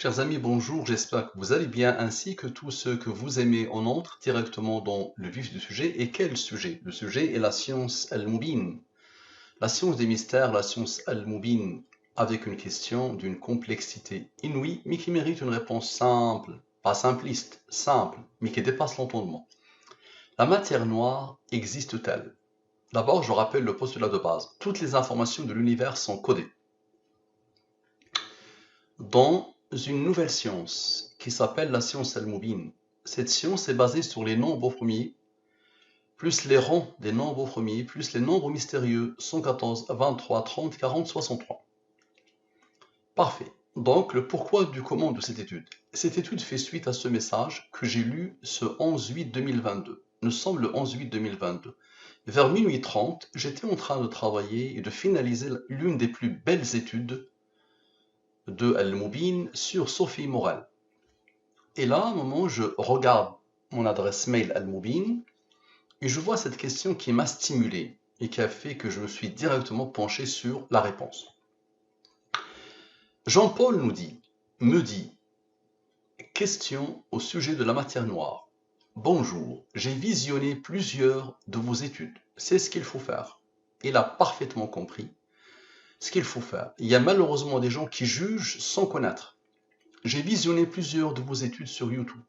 Chers amis, bonjour, j'espère que vous allez bien ainsi que tous ceux que vous aimez. On entre directement dans le vif du sujet. Et quel sujet? Le sujet est la science al-Mubin. La science des mystères, la science al-Mubin, avec une question d'une complexité inouïe, mais qui mérite une réponse simple, pas simpliste, simple, mais qui dépasse l'entendement. La matière noire existe-t-elle? D'abord, je rappelle le postulat de base. Toutes les informations de l'univers sont codées dans une nouvelle science qui s'appelle la science al-Mubin. Cette science est basée sur les nombres premiers, plus les rangs des nombres premiers, plus les nombres mystérieux 114, 23, 30, 40, 63. Parfait. Donc, le pourquoi du comment de cette étude. Cette étude fait suite à ce message que j'ai lu ce 11/8/2022. Nous sommes le 11/8/2022. Vers minuit 30, j'étais en train de travailler et de finaliser l'une des plus belles études de Al-Mubin sur Sophie Morel. Et là, à un moment, je regarde mon adresse mail Al-Mubin et je vois cette question qui m'a stimulé et qui a fait que je me suis directement penché sur la réponse. Jean-Paul me dit, question au sujet de la matière noire. Bonjour, j'ai visionné plusieurs de vos études. C'est ce qu'il faut faire. Il a parfaitement compris ce qu'il faut faire. Il y a malheureusement des gens qui jugent sans connaître. J'ai visionné plusieurs de vos études sur YouTube,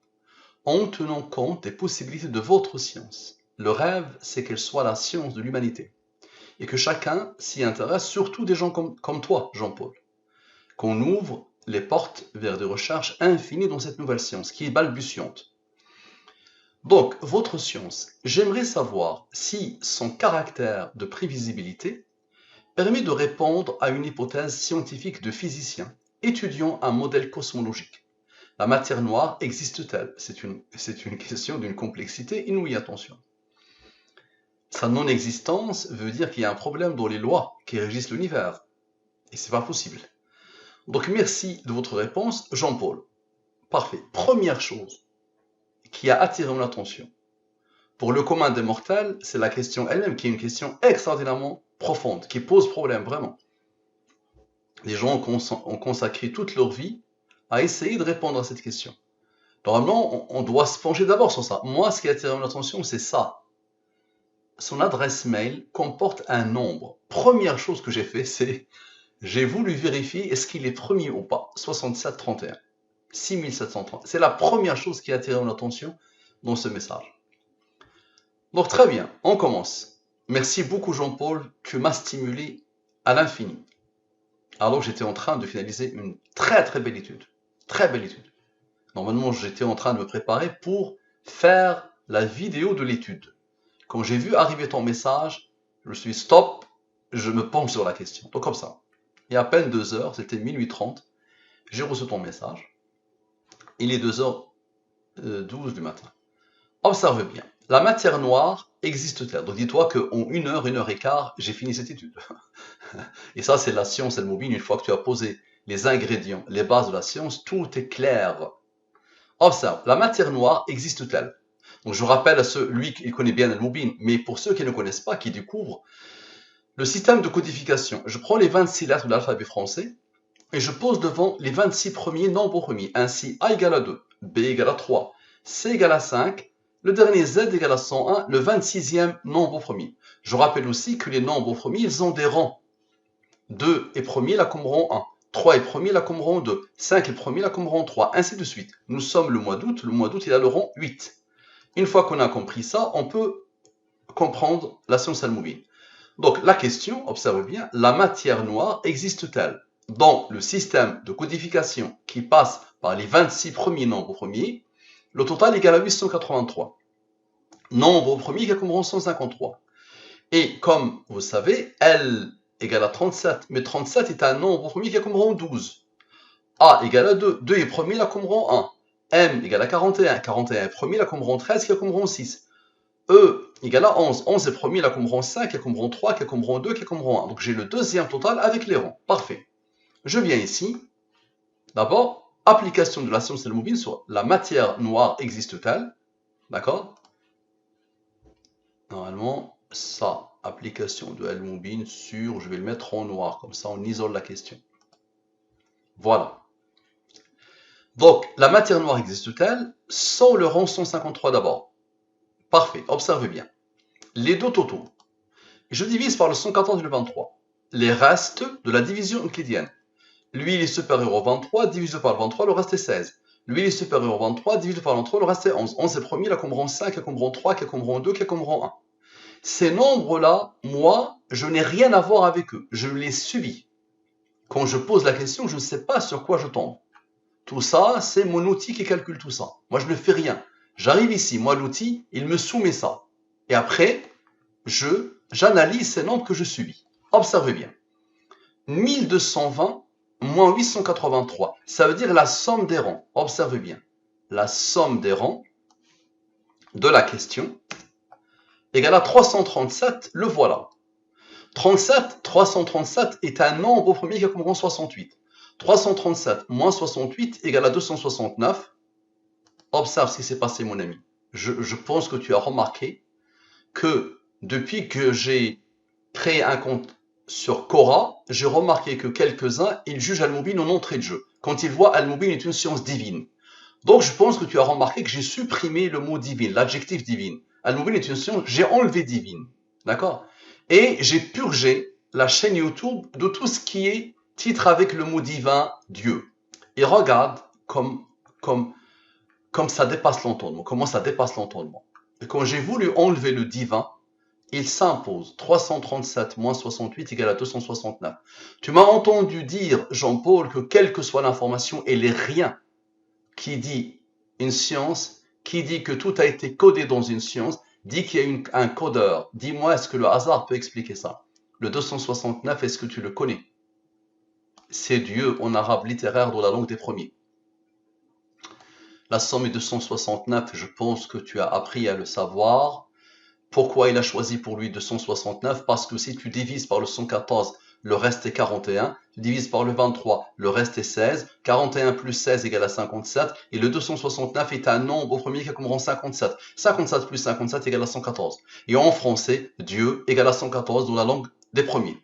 en tenant compte des possibilités de votre science. Le rêve, c'est qu'elle soit la science de l'humanité, et que chacun s'y intéresse, surtout des gens comme toi, Jean-Paul. Qu'on ouvre les portes vers des recherches infinies dans cette nouvelle science, qui est balbutiante. Donc, votre science, j'aimerais savoir si son caractère de prévisibilité permet de répondre à une hypothèse scientifique de physicien étudiant un modèle cosmologique. La matière noire existe-t-elle? C'est une question d'une complexité inouïe, attention. Sa non-existence veut dire qu'il y a un problème dans les lois qui régissent l'univers. Et c'est pas possible. Donc merci de votre réponse, Jean-Paul. Parfait. Première chose qui a attiré mon attention. Pour le commun des mortels, c'est la question elle-même qui est une question extraordinairement profonde, qui pose problème vraiment. Les gens ont consacré toute leur vie à essayer de répondre à cette question. Normalement, on doit se pencher d'abord sur ça. Moi, ce qui a attiré mon attention, c'est ça. Son adresse mail comporte un nombre. Première chose que j'ai fait, c'est j'ai voulu vérifier est-ce qu'il est premier ou pas. 6731. 6730. C'est la première chose qui a attiré mon attention dans ce message. Donc très bien, on commence. Merci beaucoup Jean-Paul, tu m'as stimulé à l'infini. Alors j'étais en train de finaliser une très très belle étude. Très belle étude. Normalement, j'étais en train de me préparer pour faire la vidéo de l'étude. Quand j'ai vu arriver ton message, je me suis dit stop, je me penche sur la question. Donc comme ça. Il y a à peine 2 heures, c'était minuit 30, j'ai reçu ton message. Il est 2h12 du matin. Observe bien. La matière noire existe-t-elle? Donc dis-toi qu'en 1 heure, 1 heure et quart, j'ai fini cette étude. Et ça, c'est la science al-Mubin. Une fois que tu as posé les ingrédients, les bases de la science, tout est clair. Observe, la matière noire existe-t-elle? Donc je rappelle à lui qui connaît bien al-Mubin, mais pour ceux qui ne connaissent pas, qui découvrent, le système de codification. Je prends les 26 lettres de l'alphabet français et je pose devant les 26 premiers nombres premiers. Ainsi, A égale à 2, B égale à 3, C égale à 5, le dernier Z égale à 101, le 26e nombre premier. Je rappelle aussi que les nombres premiers, ils ont des rangs. 2 est premier, là comme rang 1. 3 est premier, là comme rang 2. 5 est premier, là comme rang 3, ainsi de suite. Nous sommes le mois d'août il a le rang 8. Une fois qu'on a compris ça, on peut comprendre la science al-Mubin. Donc la question, observe bien, la matière noire existe-t-elle? Dans le système de codification qui passe par les 26 premiers nombres premiers, le total est égal à 883. Nombre premier qui a comme rang 153. Et comme vous savez, L égale à 37, mais 37 est un nombre premier qui a comme rang 12. A égale à 2, 2 est premier, là comme rang 1. M égale à 41, 41 est premier, là comme rang 13, qui a comme rang 6. E égale à 11, 11 est premier, là comme rang 5, qui a comme rang 3, qui a comme rang 2, qui a comme rang 1. Donc j'ai le deuxième total avec les rangs. Parfait. Je viens ici. D'abord, application de la science al-Mubin sur la matière noire existe-t-elle? D'accord? Normalement, ça, application de al-Mubin sur, je vais le mettre en noir, comme ça on isole la question. Voilà. Donc, la matière noire existe-t-elle sans le rang 153 d'abord? Parfait, observez bien. Les deux totaux. Je divise par le 114 et le 23. Les restes de la division euclidienne. Lui, il est supérieur au 23, divisé par le 23, le reste est 16. Lui, il est supérieur au 23, divisé par le 23, le reste est 11. 11 est premier, là, comme rang 5, comme rang 3, comme rang 2, comme rang 1. Ces nombres-là, moi, je n'ai rien à voir avec eux. Je les subis. Quand je pose la question, je ne sais pas sur quoi je tombe. Tout ça, c'est mon outil qui calcule tout ça. Moi, je ne fais rien. J'arrive ici, moi, l'outil, il me soumet ça. Et après, j'analyse ces nombres que je subis. Observez bien. 1220 moins 883, ça veut dire la somme des rangs. Observez bien. La somme des rangs de la question égale à 337, le voilà. 337 est un nombre au premier qui a comme rang 68. 337 moins 68 égale à 269. Observe ce qui s'est passé, mon ami. Je pense que tu as remarqué que depuis que j'ai créé un compte sur Quora, j'ai remarqué que quelques-uns, ils jugent Al-Mubin en entrée de jeu. Quand ils voient Al-Mubin est une science divine. Donc je pense que tu as remarqué que j'ai supprimé le mot divine, l'adjectif divine. Al-Mubin est une science, j'ai enlevé divine. D'accord? Et j'ai purgé la chaîne YouTube de tout ce qui est titre avec le mot divin, Dieu. Et regarde comme ça dépasse l'entendement, comment ça dépasse l'entendement. Et quand j'ai voulu enlever le divin, il s'impose 337 moins 68 égale à 269. Tu m'as entendu dire, Jean-Paul, que quelle que soit l'information, elle est rien. Qui dit une science, qui dit que tout a été codé dans une science, dit qu'il y a un codeur. Dis-moi, est-ce que le hasard peut expliquer ça? Le 269, est-ce que tu le connais? C'est Dieu en arabe littéraire dans la langue des premiers. La somme est 269, je pense que tu as appris à le savoir. Pourquoi il a choisi pour lui 269? Parce que si tu divises par le 114, le reste est 41. Tu divises par le 23, le reste est 16. 41 plus 16 égale à 57. Et le 269 est un nombre au premier qui a comme rang 57. 57 plus 57 égale à 114. Et en français, Dieu égale à 114 dans la langue des premiers.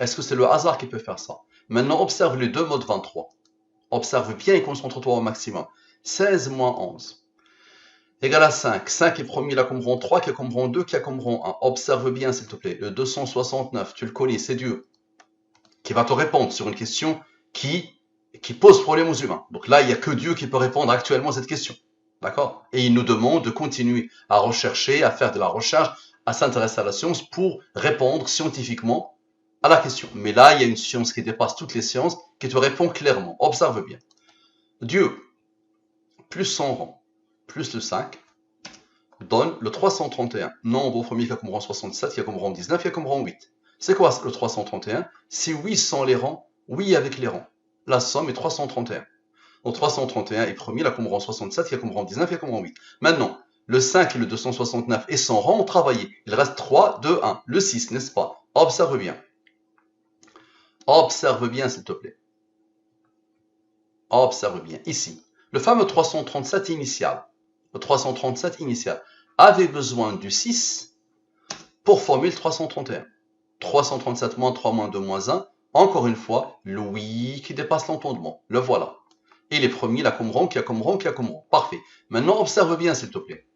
Est-ce que c'est le hasard qui peut faire ça? Maintenant, observe les deux modes 23. Observe bien et concentre-toi au maximum. 16 moins 11 égale à 5. 5 est premier là comme rang 3, qui a comme rang 2, qui a comme rang 1. Observe bien s'il te plaît. Le 269, tu le connais, c'est Dieu qui va te répondre sur une question qui pose problème aux humains. Donc là, il n'y a que Dieu qui peut répondre actuellement à cette question. D'accord? Et il nous demande de continuer à rechercher, à faire de la recherche, à s'intéresser à la science pour répondre scientifiquement à la question. Mais là, il y a une science qui dépasse toutes les sciences, qui te répond clairement. Observe bien. Dieu, plus son rang, plus le 5, donne le 331. Nombre au premier qui a comme rang 67, qui a comme rang 19, qui a comme rang 8. C'est quoi le 331? C'est 8 sans les rangs, oui avec les rangs. La somme est 331. Donc 331 est premier, il a comme rang 67, qui a comme rang 19, qui a comme rang 8. Maintenant, le 5 et le 269 et son rang ont travaillé. Il reste 3, 2, 1. Le 6, n'est-ce pas? Observe bien. Observe bien, s'il te plaît. Observe bien. Ici, le fameux 337 initial. Le 337 initial avait besoin du 6 pour former le 331. 337 moins 3 moins 2 moins 1. Encore une fois, le oui qui dépasse l'entendement. Le voilà. Et les premiers, la comme rang, qui a comme rang, qui a comme rang. Parfait. Maintenant, observe bien, s'il te plaît.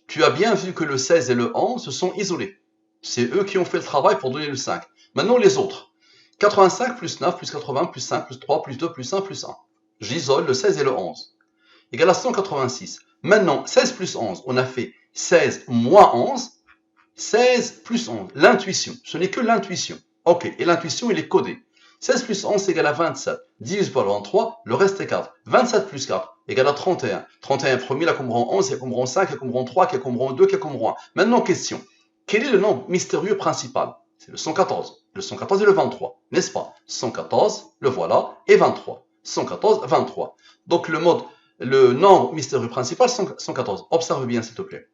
Tu as bien vu que le 16 et le 11 se sont isolés. C'est eux qui ont fait le travail pour donner le 5. Maintenant, les autres. 85 plus 9 plus 80 plus 5 plus 3 plus 2 plus 1 plus 1. J'isole le 16 et le 11. Égale à 186. Maintenant, 16 plus 11, on a fait 16 moins 11. 16 plus 11, l'intuition. Ce n'est que l'intuition. Ok, et l'intuition, il est codé. 16 plus 11 égale à 27. Divise par le 23, le reste est 4. 27 plus 4 égale à 31. 31 premier, là comme rang 11, il y a comme rang 5, il y a comme rang 3, il y a comme rang 2, il y a comme rang 1. Maintenant, question. Quel est le nombre mystérieux principal? C'est le 114. Le 114 et le 23, n'est-ce pas? 114, le voilà, et 23. 114, 23. Donc le nombre mystérieux principal, 114. Observe bien, s'il te plaît.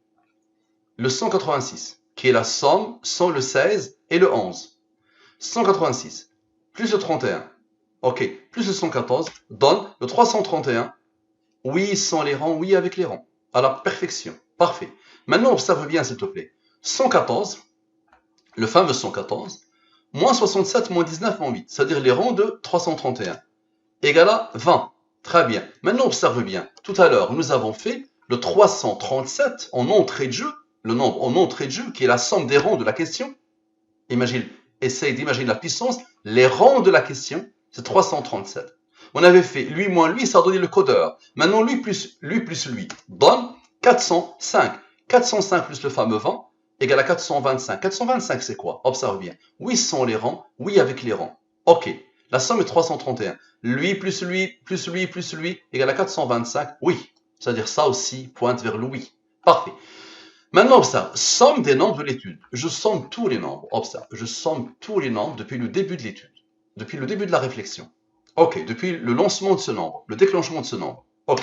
Le 186, qui est la somme sans le 16 et le 11. 186, plus le 31, ok, plus le 114, donne le 331. Oui sans les rangs, oui avec les rangs. À la perfection. Parfait. Maintenant, observe bien, s'il te plaît. 114, le fameux 114, moins 67, moins 19, moins 8. C'est-à-dire les rangs de 331. égale à 20. Très bien. Maintenant, observe bien. Tout à l'heure, nous avons fait le 337 en entrée de jeu, le nombre en entrée de jeu, qui est la somme des rangs de la question. Imagine, essaye d'imaginer la puissance. Les rangs de la question, c'est 337. On avait fait lui moins lui, ça a donné le codeur. Maintenant, lui plus lui donne 405. 405 plus le fameux 20 égale à 425. 425, c'est quoi? Observe bien. Oui sans les rangs, oui avec les rangs. Ok, la somme est 331. Lui plus lui plus lui plus lui égale à 425. Oui, c'est-à-dire ça aussi pointe vers le oui. Parfait. Maintenant, observe, somme des nombres de l'étude. Je somme tous les nombres. Observe, je somme tous les nombres depuis le début de l'étude, depuis le début de la réflexion. Ok, depuis le lancement de ce nombre, le déclenchement de ce nombre. Ok.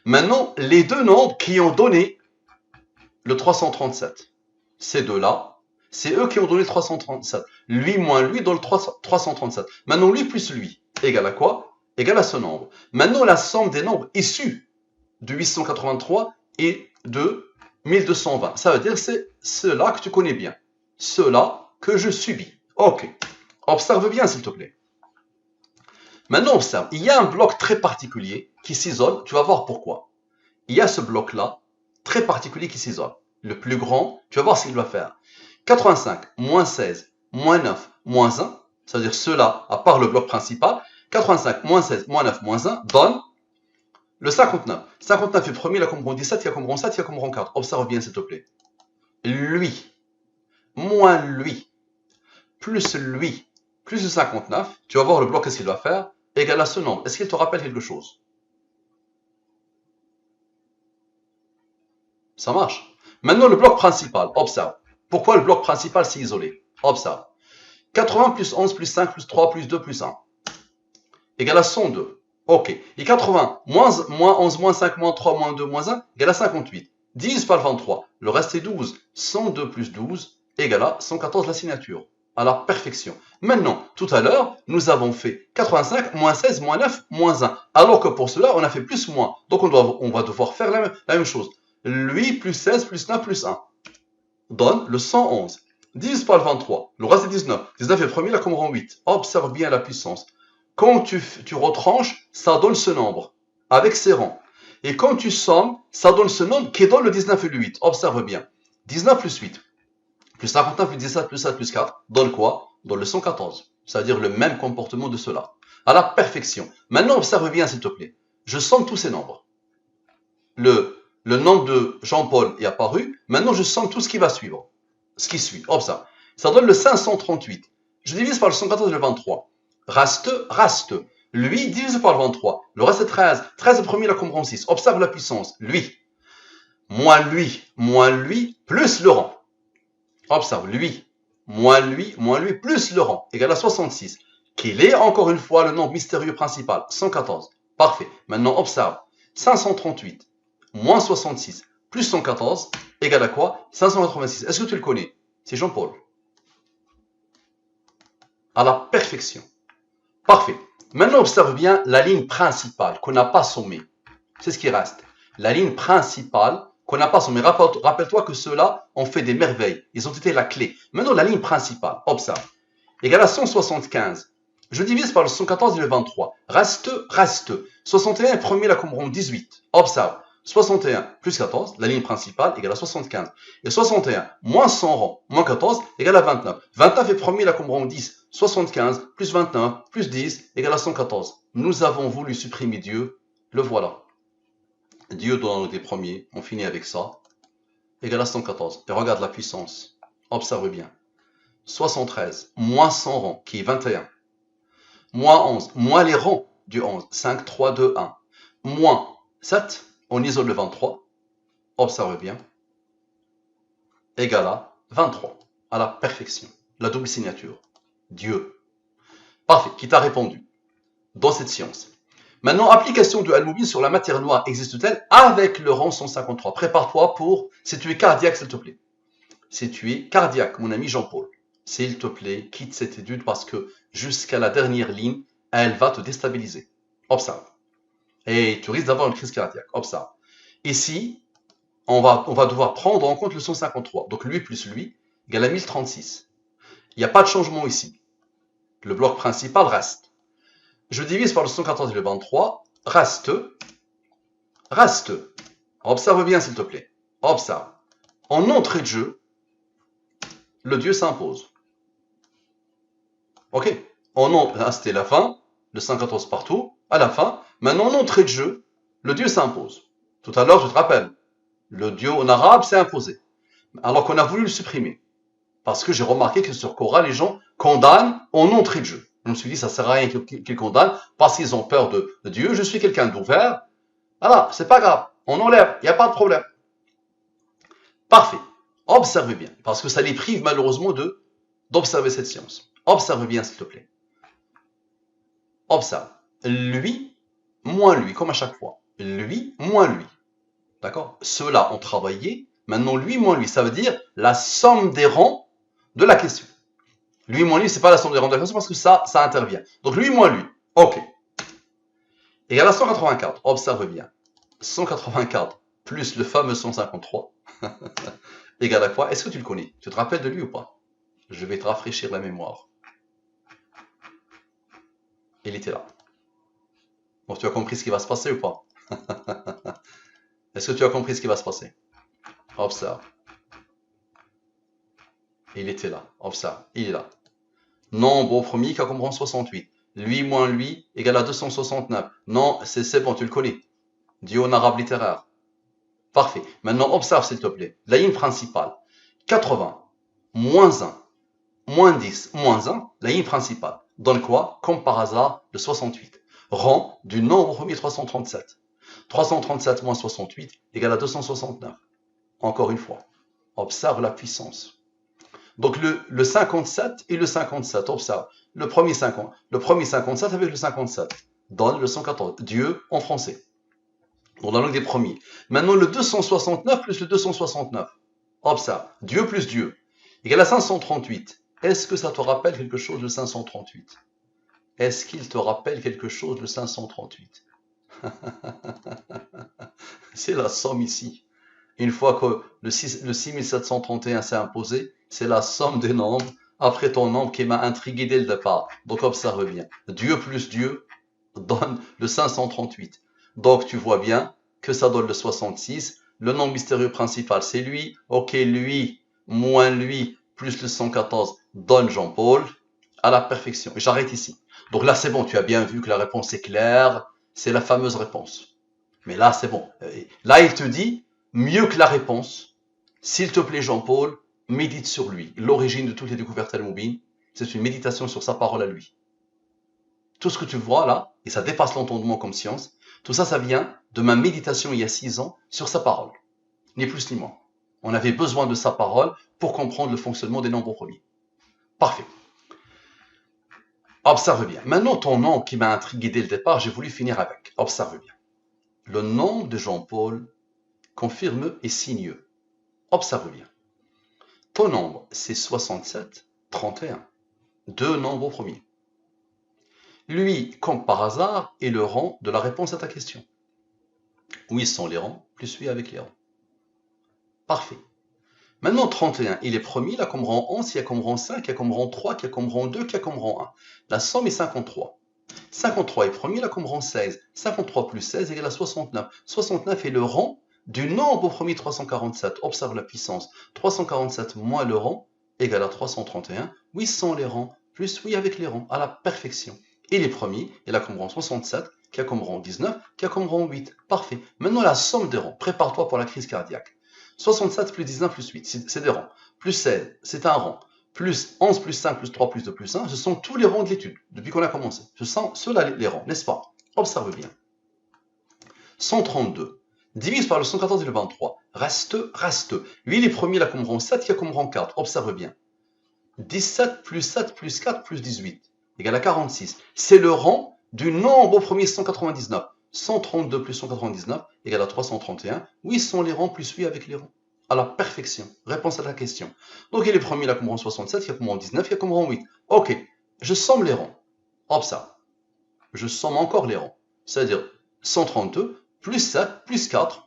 Maintenant, les deux nombres qui ont donné le 337, ces deux-là, c'est eux qui ont donné le 337. Lui moins lui donne le 337. Maintenant, lui plus lui égale à quoi? Égale à ce nombre. Maintenant, la somme des nombres issus de 883 et de 1220. Ça veut dire c'est ceux-là que tu connais bien. Ceux-là que je subis. Ok. Observe bien, s'il te plaît. Maintenant, observe. Il y a un bloc très particulier qui s'isole. Tu vas voir pourquoi. Il y a ce bloc-là, très particulier, qui s'isole. Le plus grand, tu vas voir ce qu'il va faire. 85, moins 16, moins 9, moins 1, c'est-à-dire ceux-là, à part le bloc principal, 85, moins 16, moins 9, moins 1, donne le 59. 59 est premier, il y a comme 17, il y a comme 7, il y a comme 4. Observe bien, s'il te plaît. Lui, moins lui, plus lui, plus le 59, tu vas voir le bloc, qu'est-ce qu'il va faire, égale à ce nombre. Est-ce qu'il te rappelle quelque chose? Ça marche. Maintenant, le bloc principal, observe. Pourquoi le bloc principal s'est isolé? Observe. 80 plus 11 plus 5 plus 3 plus 2 plus 1 égale à 102. Ok. Et 80 moins 11 moins 5 moins 3 moins 2 moins 1 égale à 58. 10 par 23. Le reste est 12. 102 plus 12 égale à 114 la signature. À la perfection. Maintenant, tout à l'heure, nous avons fait 85 moins 16 moins 9 moins 1. Alors que pour cela, on a fait plus moins. Donc on va devoir faire la même chose. Lui plus 16 plus 9 plus 1 donne le 111. 10 par 23. Le reste est 19. 19 est premier, là comme rang 8. Observe bien la puissance. Quand tu retranches, ça donne ce nombre, avec ses rangs. Et quand tu sommes, ça donne ce nombre qui donne le 19 et le 8. Observe bien. 19 plus 8, plus 59 plus 17 plus 7 plus 4, donne quoi? Donne le 114. C'est-à-dire le même comportement de cela. À la perfection. Maintenant, observe bien, s'il te plaît. Je somme tous ces nombres. Le nombre de Jean-Paul est apparu. Maintenant, je somme tout ce qui va suivre. Ce qui suit. Observe. Ça donne le 538. Je divise par le 114 et le 23. Reste. Lui divisé par le 23. Le reste est 13. 13 est premier, la comprend 6. Observe la puissance. Lui, moins lui, plus le rang. Observe. Lui, moins lui, plus le rang. Égale à 66. Qu'il est encore une fois le nombre mystérieux principal. 114. Parfait. Maintenant, observe. 538 moins 66 plus 114 égale à quoi? 586. Est-ce que tu le connais? C'est Jean-Paul. À la perfection. Parfait. Maintenant, observe bien la ligne principale qu'on n'a pas sommée. C'est ce qui reste. La ligne principale qu'on n'a pas sommée. Rappelle-toi que ceux-là ont fait des merveilles. Ils ont été la clé. Maintenant, la ligne principale, observe. Égale à 175. Je divise par le 114 et le 23. Reste. 61 est premier, la comprend 18. Observe. 61 plus 14, la ligne principale, égale à 75. Et 61 moins 100 rangs, moins 14, égale à 29. 29 est premier, la comprend 10. 75 plus 29 plus 10 égale à 114. Nous avons voulu supprimer Dieu, le voilà. Dieu doit nous être premier, on finit avec ça, égale à 114. Et regarde la puissance, observe bien. 73 moins 100 rangs, qui est 21. Moins 11, moins les rangs du 11, 5, 3, 2, 1. Moins 7, on isole le 23, observe bien, égale à 23, à la perfection, la double signature. Dieu. Parfait, qui t'a répondu dans cette science. Maintenant, application de Al-Mubin sur la matière noire existe-t-elle avec le rang 153? Prépare-toi pour, si tu es cardiaque, s'il te plaît. Si tu es cardiaque, mon ami Jean-Paul, s'il te plaît, quitte cette étude parce que jusqu'à la dernière ligne, elle va te déstabiliser. Observe. Et tu risques d'avoir une crise cardiaque. Observe. Ici, on va devoir prendre en compte le 153. Donc lui plus lui égale à 1036. Il n'y a pas de changement ici. Le bloc principal reste. Je divise par le 114 et le 23. Reste. Observe bien, s'il te plaît. Observe. En entrée de jeu, le Dieu s'impose. Ok. C'était la fin. Le 114 partout. À la fin. Maintenant, en entrée de jeu, le Dieu s'impose. Tout à l'heure, je te rappelle, le Dieu en arabe s'est imposé. Alors qu'on a voulu le supprimer. Parce que j'ai remarqué que sur Quora, les gens condamnent en entrée de jeu. Je me suis dit, ça sert à rien qu'ils condamnent parce qu'ils ont peur de Dieu. Je suis quelqu'un d'ouvert. Voilà, c'est pas grave. On enlève, il n'y a pas de problème. Parfait. Observe bien, parce que ça les prive malheureusement d'observer cette science. Observe bien, s'il te plaît. Observe. Lui, moins lui, comme à chaque fois. Lui, moins lui. D'accord? Ceux-là ont travaillé. Maintenant, lui, moins lui. Ça veut dire la somme des rangs de la question. Lui, moins lui, c'est pas la somme des rangs de la question parce que ça intervient. Donc, lui, moins lui. OK. Égal à 184. Observe bien. 184 plus le fameux 153 égal à quoi? Est-ce que tu le connais? Tu te rappelles de lui ou pas? Je vais te rafraîchir la mémoire. Il était là. Donc, tu as compris ce qui va se passer ou pas? Est-ce que tu as compris ce qui va se passer? Observe. Il était là. Observe. Il est là. Nombre au premier qui comprend 68. Lui moins lui égale à 269. Non, c'est bon, tu le connais. Dieu en arabe littéraire. Parfait. Maintenant, observe s'il te plaît. La ligne principale. 80, moins 1, moins 10, moins 1, la ligne principale. Donne quoi? Comme par hasard, le 68. Rang du nombre premier 337. 337 moins 68 égale à 269. Encore une fois. Observe la puissance. Donc le 57 et le 57, observe. Le premier 57 avec le 57 donne le 114. Dieu en français. Dans la langue des premiers. Maintenant le 269 plus le 269. Observe. Dieu plus Dieu égale à 538. Est-ce que ça te rappelle quelque chose le 538? Est-ce qu'il te rappelle quelque chose le 538? C'est la somme ici. Une fois que le 6731 s'est imposé, c'est la somme des nombres après ton nombre qui m'a intrigué dès le départ. Donc observe bien. Dieu plus Dieu donne le 538. Donc tu vois bien que ça donne le 66. Le nombre mystérieux principal, c'est lui. Ok, lui, moins lui, plus le 114 donne Jean-Paul à la perfection. Et j'arrête ici. Donc là, c'est bon, tu as bien vu que la réponse est claire. C'est la fameuse réponse. Mais là, c'est bon. Là, il te dit, mieux que la réponse, s'il te plaît, Jean-Paul, médite sur lui. L'origine de toutes les découvertes al-Moubin, c'est une méditation sur sa parole à lui. Tout ce que tu vois là, et ça dépasse l'entendement comme science, tout ça, ça vient de ma méditation il y a 6 ans sur sa parole. Ni plus ni moins. On avait besoin de sa parole pour comprendre le fonctionnement des nombres premiers. Parfait. Observe bien. Maintenant, ton nom qui m'a intrigué dès le départ, j'ai voulu finir avec. Observe bien. Le nom de Jean-Paul confirme et signe. Observe bien. Ton nombre, c'est 67, 31. Deux nombres premiers. Lui, comme par hasard, est le rang de la réponse à ta question. Où ils sont les rangs, plus lui avec les rangs. Parfait. Maintenant, 31, il est premier, il a comme rang 11, il y a comme rang 5, il y a comme rang 3, il y a comme rang 2, il y a comme rang 1. La somme est 53. 53 est premier, il a comme rang 16. 53 plus 16 égale à 69. 69 est le rang du nombre au premier 347. Observe la puissance. 347 moins le rang égale à 331. Oui, sans les rangs, plus oui avec les rangs, à la perfection. Et les premiers, il a comme rang 67, qui a comme rang 19, qui a comme rang 8. Parfait. Maintenant, la somme des rangs. Prépare-toi pour la crise cardiaque. 67 plus 19 plus 8, c'est des rangs. Plus 16, c'est un rang. Plus 11 plus 5 plus 3 plus 2 plus 1, ce sont tous les rangs de l'étude, depuis qu'on a commencé. Ce sont ceux-là les rangs, n'est-ce pas? Observe bien. 132, divise par le 114 et le 23. Reste. Lui, il est premier, il a comme rang 7, il a comme rang 4. Observe bien. 17 plus 7 plus 4 plus 18, égale à 46. C'est le rang du nombre au premier 199. 132 plus 199 égale à 331. Oui, sont les rangs plus oui avec les rangs. À la perfection. Réponse à ta question. Donc il est premier, il a comme rang 67, il a comme rang 19, il a comme rang 8. Ok, je somme les rangs. Observe. Je somme encore les rangs. C'est-à-dire 132 plus 7 plus 4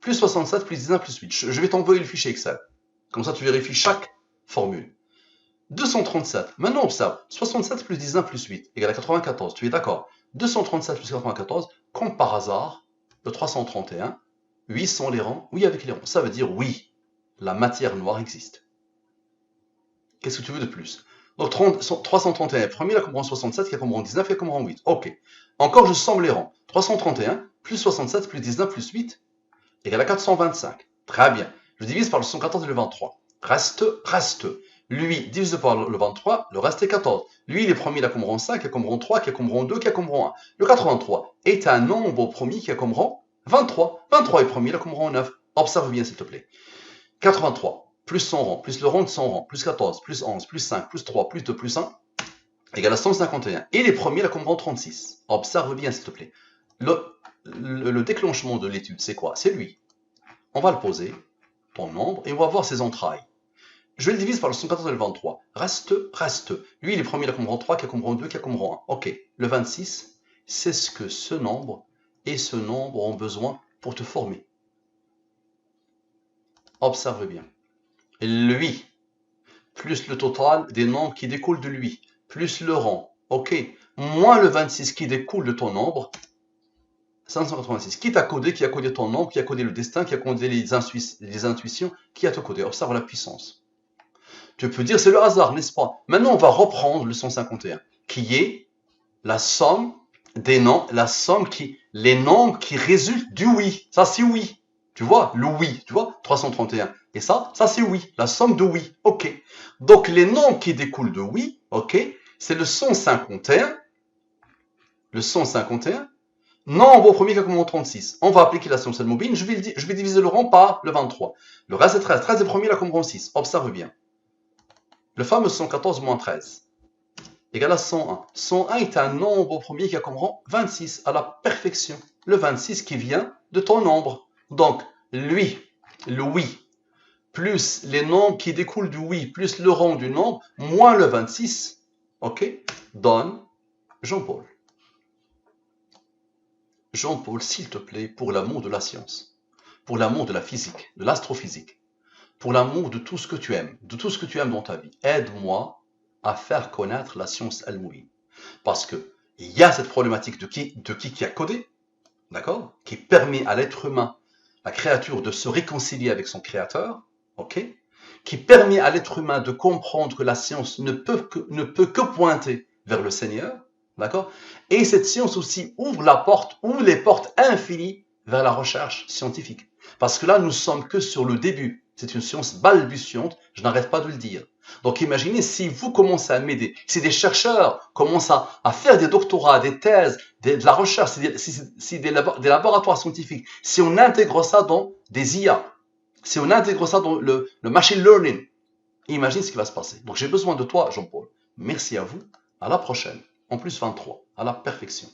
plus 67 plus 19 plus 8. Je vais t'envoyer le fichier Excel. Comme ça, tu vérifies chaque formule. 237. Maintenant, observe. 67 plus 19 plus 8 égale à 94. Tu es d'accord? 237 plus 94, comme par hasard, le 331, 8 sont les rangs, oui avec les rangs. Ça veut dire oui, la matière noire existe. Qu'est-ce que tu veux de plus? Donc 331, premier, il comprend 67, il comprend 19, il comprend 8. Ok. Encore, je somme les rangs. 331 plus 67 plus 19 plus 8 égale à 425. Très bien. Je divise par le 114 et le 23. Reste. Lui, divisé par le 23, le reste est 14. Lui, il est premier, il a comme rang 5, il a comme rang 3, qui a comme rang 2, qui a comme rang 1. Le 83 est un nombre premier qui a comme rang 23. 23 est premier, il a comme rang 9. Observe bien, s'il te plaît. 83, plus son rang, plus le rang de son rang, plus 14, plus 11, plus 5, plus 3, plus 2, plus 1, égale à 151. Et les premiers, il a comme rang 36. Observe bien, s'il te plaît. Le déclenchement de l'étude, c'est quoi? C'est lui. On va le poser, ton nombre, et on va voir ses entrailles. Je le divise par le 114 et le 23. Reste. Lui, il est premier, il a comme rang 3, qui a comme rang 2, qui a comme rang 1. Ok. Le 26, c'est ce que ce nombre et ce nombre ont besoin pour te former. Observe bien. Lui, plus le total des nombres qui découlent de lui, plus le rang. Ok. Moins le 26 qui découle de ton nombre. 586. Qui t'a codé, qui a codé ton nombre, qui a codé le destin, qui a codé les intuitions, qui a te codé. Observe la puissance. Tu peux dire c'est le hasard, n'est-ce pas? Maintenant, on va reprendre le 151, qui est la somme des nombres, les nombres qui résultent du oui. Ça, c'est oui. Tu vois, le oui, tu vois, 331. Et ça c'est oui, la somme de oui. Ok. Donc, les nombres qui découlent de oui, ok, c'est le 151. Le 151. Nombre au premier qui a comme rang 36. On va appliquer la somme Selmobile. Je vais diviser le rang par le 23. Le reste est 13. 13 est premier, il a comme rang 6. Observe bien. Le fameux 114 moins 13 égale à 101. 101 est un nombre au premier qui a comme rang 26 à la perfection. Le 26 qui vient de ton nombre. Donc, lui, le oui, plus les nombres qui découlent du oui, plus le rang du nombre, moins le 26, ok, donne Jean-Paul. Jean-Paul, s'il te plaît, pour l'amour de la science, pour l'amour de la physique, de l'astrophysique, pour l'amour de tout ce que tu aimes, de tout ce que tu aimes dans ta vie, aide-moi à faire connaître la science Al-Mouyne. Parce que il y a cette problématique de qui a codé, d'accord, qui permet à l'être humain, la créature, de se réconcilier avec son créateur, ok, qui permet à l'être humain de comprendre que la science ne peut que pointer vers le Seigneur, d'accord, et cette science aussi ouvre les portes infinies vers la recherche scientifique. Parce que là, nous sommes que sur le début. C'est une science balbutiante, je n'arrête pas de le dire. Donc imaginez si vous commencez à m'aider, si des chercheurs commencent à faire des doctorats, des thèses, de la recherche, si des laboratoires scientifiques, si on intègre ça dans des IA, si on intègre ça dans le machine learning, imagine ce qui va se passer. Donc j'ai besoin de toi, Jean-Paul. Merci à vous. À la prochaine. En plus 23. À la perfection.